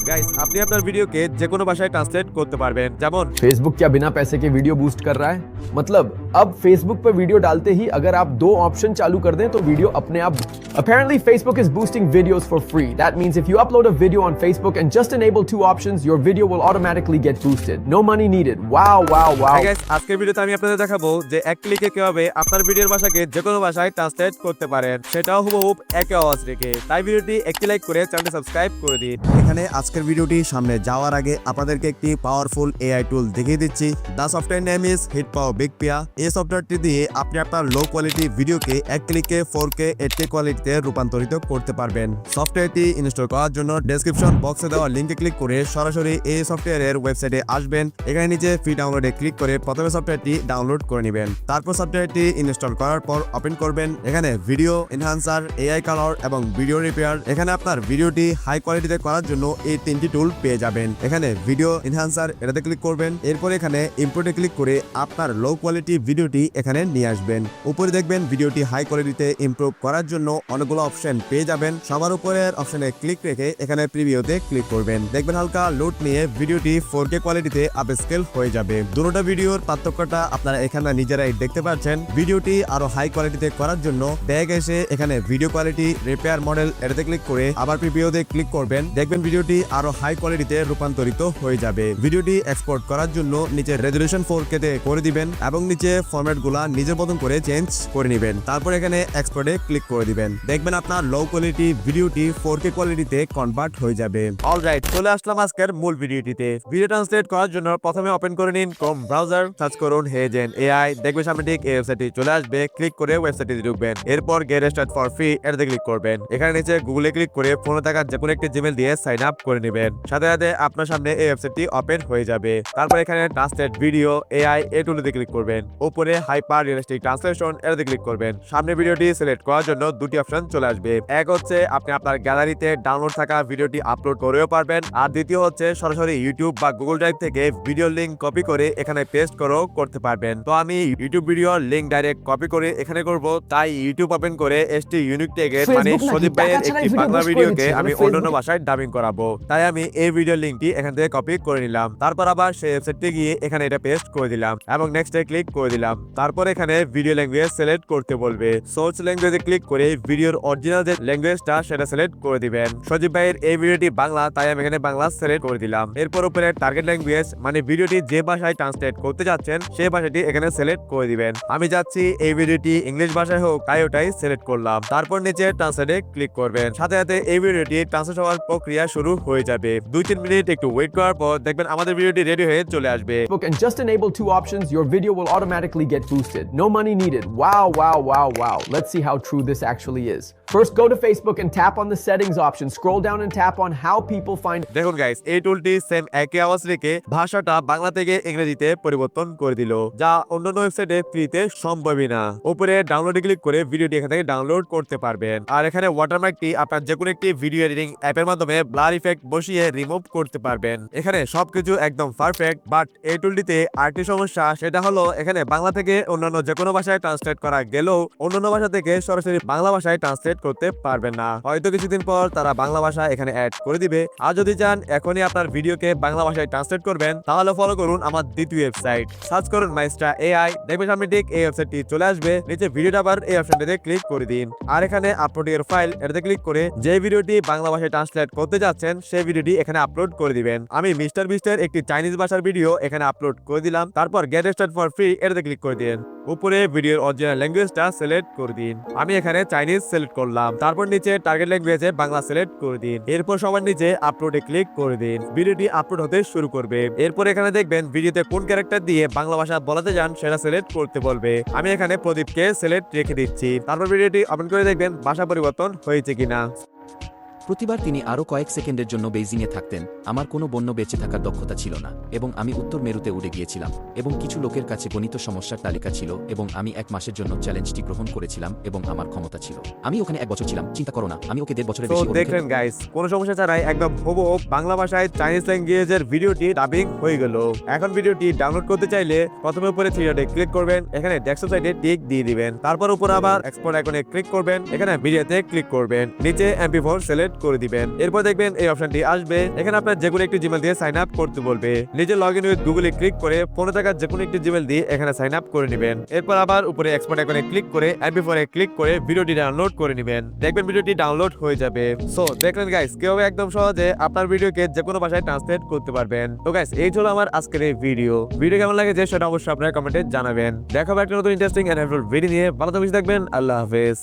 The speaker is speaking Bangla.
গাইস আপনি আপনার ভিডিওকে যে কোনো ভাষায় ট্রান্সলেট করতে পারবেন, যেমন फेसबुक क्या बिना पैसे के वीडियो बूस्ट कर रहा है? मतलब अब फेसबुक पर वीडियो डालते ही अगर आप दो ऑप्शन चालू कर दें तो वीडियो अपने आप Apparently Facebook is boosting videos for free. That means if you upload a video on Facebook and just enable two options, your video will automatically get boosted. No money needed. Wow, wow, wow. Guys আজকের ভিডিওতে আমি আপনাদের দেখাবো যে এক ক্লিকে কিভাবে আপনার ভিডিওর ভাষাকে যে কোনো ভাষায় ট্রান্সলেট করতে পারেন, সেটাও হুবহুব একই আওয়াজ রেখে। তাই ভিডিওটি একটি লাইক করে চ্যানেলটি সাবস্ক্রাইব করে দিন। এখানে আজকের ভিডিওটি সামনে যাওয়ার আগে আপনাদেরকে একটি পাওয়ারফুল এআই টুল দেখিয়ে দিচ্ছি। The software name is HitPaw VikPea. এই সফটওয়্যারটি দিয়ে আপনি আপনার লো কোয়ালিটি ভিডিওকে এক ক্লিকে 4K 8K কোয়ালিটিতে রূপান্তরিত করতে পারবেন। সফটওয়্যারটি ইনস্টল করার জন্য ডেসক্রিপশন বক্সে দেওয়া লিঙ্কে ক্লিক করে সরাসরি এই সফটওয়্যারের ওয়েবসাইটে আসবেন। এখানে নিচে ফ্রি ডাউনলোডে ক্লিক করে প্রথমে সফটওয়্যারটি ডাউনলোড করে নেবেন। তারপর সফটওয়্যারটি ইনস্টল করার পর ওপেন করবেন। এখানে ভিডিও এনহান্সার, এআই কালার এবং ভিডিও রিপেয়ার, এখানে আপনার ভিডিওটি হাই কোয়ালিটিতে করার জন্য এই তিনটি টুল পেয়ে যাবেন। এখানে ভিডিও এনহান্সার এটাতে ক্লিক করবেন। এরপর এখানে ইম্পোর্টে ক্লিক করে আপনার লো কোয়ালিটি ভিডিওটি এখানে নিয়ে আসবেন। উপরে দেখবেন ভিডিওটি হাই কোয়ালিটিতে ইমপ্রুভ করার জন্য অনেকগুলো অপশন পেয়ে যাবেন। সবার উপরের অপশনে ক্লিক রেখে এখানে প্রিভিউতে ক্লিক করবেন। দেখবেন হালকা লোড নিয়ে ভিডিওটি 4K কোয়ালিটিতে আপস্কেল হয়ে যাবে। দুটো ভিডিওর পার্থক্যটা আপনারা এখানে নিজেরাই দেখতে পাচ্ছেন। ভিডিওটি আরো হাই কোয়ালিটিতে করার জন্য ব্যাগ এসে এখানে ভিডিও কোয়ালিটি রিপেয়ার মডেল এটাতে ক্লিক করে আবার প্রিভিউতে ক্লিক করবেন। দেখবেন ভিডিওটি আরো হাই কোয়ালিটিতে রূপান্তরিত হয়ে যাবে। ভিডিওটি এক্সপোর্ট করার জন্য নিচে রেজোলিউশন 4K তে করে দিবেন এবং নিচে ফরম্যাট গুলা নিজের মতন করে চেঞ্জ করে নেবেন। তারপর এখানে এক্সপোর্টে ক্লিক করে দিবেন। দেখবেন আপনার লো কোয়ালিটি ভিডিওটি 4K কোয়ালিটিতে কনভার্ট হয়ে যাবে। অলরাইট, চলে আসলাম আজকের মূল ভিডিওটিতে। ভিডিও ট্রান্সলেট করার জন্য প্রথমে ওপেন করে নিন ক্রোম ব্রাউজার, সার্চ করুন হেজেন এআই। দেখবেন সামনে ঠিক এই ওয়েবসাইটটি চলে আসবে। ক্লিক করে ওয়েবসাইটে ঢুকবেন। এরপর গেট স্টার্ট ফর ফ্রি এটাতে ক্লিক করবেন। এখানে নিচে গুগলে ক্লিক করে ফোনে থাকা যে কোনো একটি জিমেল দিয়ে সাইন আপ করে নেবেন। সাথে সাথে আপনার সামনে এই ওয়েবসাইটটি ওপেন হয়ে যাবে। তারপর এখানে ট্রান্সলেট ভিডিও এআই এই টুলটিতে ক্লিক করবেন। উপরে হাইপার রিয়েলিস্টিক ট্রান্সলেশন এটাতে ক্লিক করবেন। সামনে ভিডিওটি সিলেক্ট করার জন্য দুটি অপশন চলে আসবে। এক হচ্ছে আপনি আপনার গ্যালারিতে ডাউনলোড থাকা ভিডিওটি আপলোড করেও পারবেন, আর দ্বিতীয় হচ্ছে সরাসরি ইউটিউব বা গুগল ড্রাইভ থেকে ভিডিও লিংক কপি করে এখানে পেস্ট করেও করতে পারবেন। তো আমি ইউটিউব ভিডিওর লিংক ডাইরেক্ট কপি করে এখানে করব, তাই ইউটিউব ওপেন করে এসটি ইউনিক ট্যাগের মানে সদীপ ভাইয়ের একটি বাংলা ভিডিওকে আমি অন্যান্য ভাষায় ডাবিং করাবো। তাই আমি এই ভিডিও লিংকটি এখান থেকে কপি করে নিলাম। তারপর আবার সেই ওয়েবসাইটে গিয়ে এখানে এটা পেস্ট করে দিলাম এবং নেক্সটে ক্লিক করে দিলাম। তারপর এখানে ভিডিও ল্যাঙ্গুয়েজ সিলেক্ট করতে বলবে। সোর্স ল্যাঙ্গুয়েজে ক্লিক করে ভিডিওর অরিজিনাল যে ল্যাঙ্গুয়েজটা সেটা সিলেক্ট করে দিবেন। সজীব ভাইয়ের এই ভিডিওটি বাংলা, তাই আমি এখানে বাংলা সিলেক্ট করে দিলাম। এরপর উপরে টার্গেট ল্যাঙ্গুয়েজ মানে ভিডিওটি যে ভাষায় ট্রান্সলেট করতে যাচ্ছেন সেই ভাষাটি এখানে সিলেক্ট করে দিবেন। আমি যাচ্ছি এই ভিডিওটি ইংলিশ ভাষায় হোক, তাই ওটাই সিলেক্ট করলাম। তারপর নিচে ট্রান্সলেটে ক্লিক করবেন। সাথে সাথে এই ভিডিওটি ট্রান্সলেট হওয়ার প্রক্রিয়া শুরু হয়ে যাবে। 2-3 মিনিট একটু ওয়েট করার পর দেখবেন আমাদের ভিডিওটি রেডি হয়ে চলে আসবে। And just enable two options, your video will automatically get boosted. No money needed. Wow, wow, wow, wow. Let's see how true this actually is. First, go to Facebook and tap on the settings option. Scroll down and tap on how people find. দেখুন গাইস, এই টুলটি সেম একই আওয়াজ রেখে ভাষাটা বাংলা থেকে ইংরেজিতে পরিবর্তন করে দিল, যা অন্যান্য ওয়েবসাইটে ফ্রিতে সম্ভবই না। উপরে ডাউনলোডে ক্লিক করে ভিডিওটি এখান থেকে ডাউনলোড করতে পারবেন। আর এখানে ওয়াটারমার্কটি আপনার যে কোনো একটি ভিডিও এডিটিং অ্যাপের মাধ্যমে ব্লার ইফেক্ট বসিয়ে রিমুভ করতে পারবেন। এখানে সবকিছু একদম পারফেক্ট, বাট এই টুলটিতে আরেকটি সমস্যা, সেটা হলো এখানে বাংলা থেকে অন্যান্য যে কোনো ভাষায় ট্রান্সলেট করা গেলেও অন্যান্য ভাষা থেকে সরাসরি বাংলা ভাষায় ট্রান্সলেট করতে পারবেন না। হয়তো কিছুদিন পর তারা বাংলা ভাষা এখানে অ্যাড করে দিবে। আর যদি চান এখনই আপনার ভিডিওকে বাংলা ভাষায় ট্রান্সলেট করবেন, তাহলে ফলো করুন আমার দ্বিতীয় ওয়েবসাইট, সার্চ করুন মাইস্ট্রা এআই। দেখবেন সামনে ঠিক এই ওয়েবসাইটটি চলে আসবে। নিচে ভিডিওটা আবার এই অপশনটিতে ক্লিক করে দিন। আর এখানে আপলোড ইওর ফাইল এটাতে ক্লিক করে যে ভিডিওটি বাংলা ভাষায় ট্রান্সলেট করতে যাচ্ছেন সেই ভিডিওটি এখানে আপলোড করে দিবেন। আমি মিস্টার বিস্টের একটি চাইনিজ ভাষার ভিডিও এখানে আপলোড করে দিলাম। তারপর গেট স্টার্ট ফর ফ্রি এটাতে ক্লিক করে দিন। উপরে ভিডিওর অরিজিনাল ল্যাঙ্গুয়েজটা সিলেক্ট করে দিন। আমি এখানে চাইনিজ সিলেক্ট করলাম। তারপর নিচে টার্গেট ল্যাঙ্গুয়েজে বাংলা সিলেক্ট করে দিন। এরপর সবার নিচে আপলোডে ক্লিক করে দিন। ভিডিওটি আপলোড হতে শুরু করবে। এরপর এখানে দেখবেন ভিডিওতে কোন ক্যারেক্টার দিয়ে বাংলা ভাষা বলাতে যান সেটা সিলেক্ট করতে বলবে। আমি এখানে প্রদীপকে সিলেক্ট রেখে দিচ্ছি। তারপর ভিডিওটি ওপেন করে দেখবেন ভাষা পরিবর্তন হয়েছে কিনা। প্রতিবার তিনি আরও কয়েক সেকেন্ডের জন্য বেইজিংয়ে থাকতেন। আমার কোনো বন্য বেঁচে থাকার দক্ষতা ছিল না এবং আমি উত্তর মেরুতে উড়ে গিয়েছিলাম এবং কিছু লোকের কাছে গণিত সমস্যার তালিকা ছিল এবং আমি 1 মাসের জন্য চ্যালেঞ্জটি গ্রহণ করেছিলাম এবং আমার ক্ষমতা ছিল। আমি ওখানে 1 বছর ছিলাম। চিন্তা করো না, আমি ওকে 1.5 বছরের বেশি। দেখলেন গাইস, কোনো সমস্যা ছাড়াই একদম হুবহু বাংলা ভাষায় চাইনিজ ল্যাঙ্গুয়েজের ভিডিওটি ডাবিং হয়ে গেল। এখন ভিডিওটি ডাউনলোড করতে চাইলে প্রথমে উপরে থ্রি ডটে ক্লিক করবেন। এখানে ডেস্কটপ সাইডে টিক দিয়ে দিবেন। তারপর উপরে আবার এক্সপোর্ট আইকনে ক্লিক করবেন। এখানে ভিডিওতে ক্লিক করবেন। নিচে MP4 সিলেক্ট করে দিবেন। এরপর দেখবেন এই অপশনটি আসবে, এখানে আপনার যে কোনো একটি জিমেল দিয়ে সাইন আপ করতে বলবে। নিজে লগ ইন উইথ গুগলে ক্লিক করে ফোনে থাকা যে কোনো একটি জিমেল দিয়ে এখানে সাইন আপ করে নেবেন। এরপর আবার উপরে এক্সপোর্ট আইকনে ক্লিক করে MP4 এ ক্লিক করে ভিডিওটি ডাউনলোড করে নেবেন। দেখবেন ভিডিওটি ডাউনলোড হয়ে যাবে। সো দেখলেন গাইস, কিভাবে একদম সহজে আপনার ভিডিওকে যে কোনো ভাষায় ট্রান্সলেট করতে পারবেন। তো গাইস, এই ছিল আমার আজকের এই ভিডিও কেমন লাগে যে সেটা অবশ্যই আপনারা কমেন্টে জানাবেন। দেখা হবে একটা নতুন ইন্টারেস্টিং এন্ড হেল্পফুল ভিডিও নিয়ে। ভালো থাকবেন, আল্লাহ হাফেজ।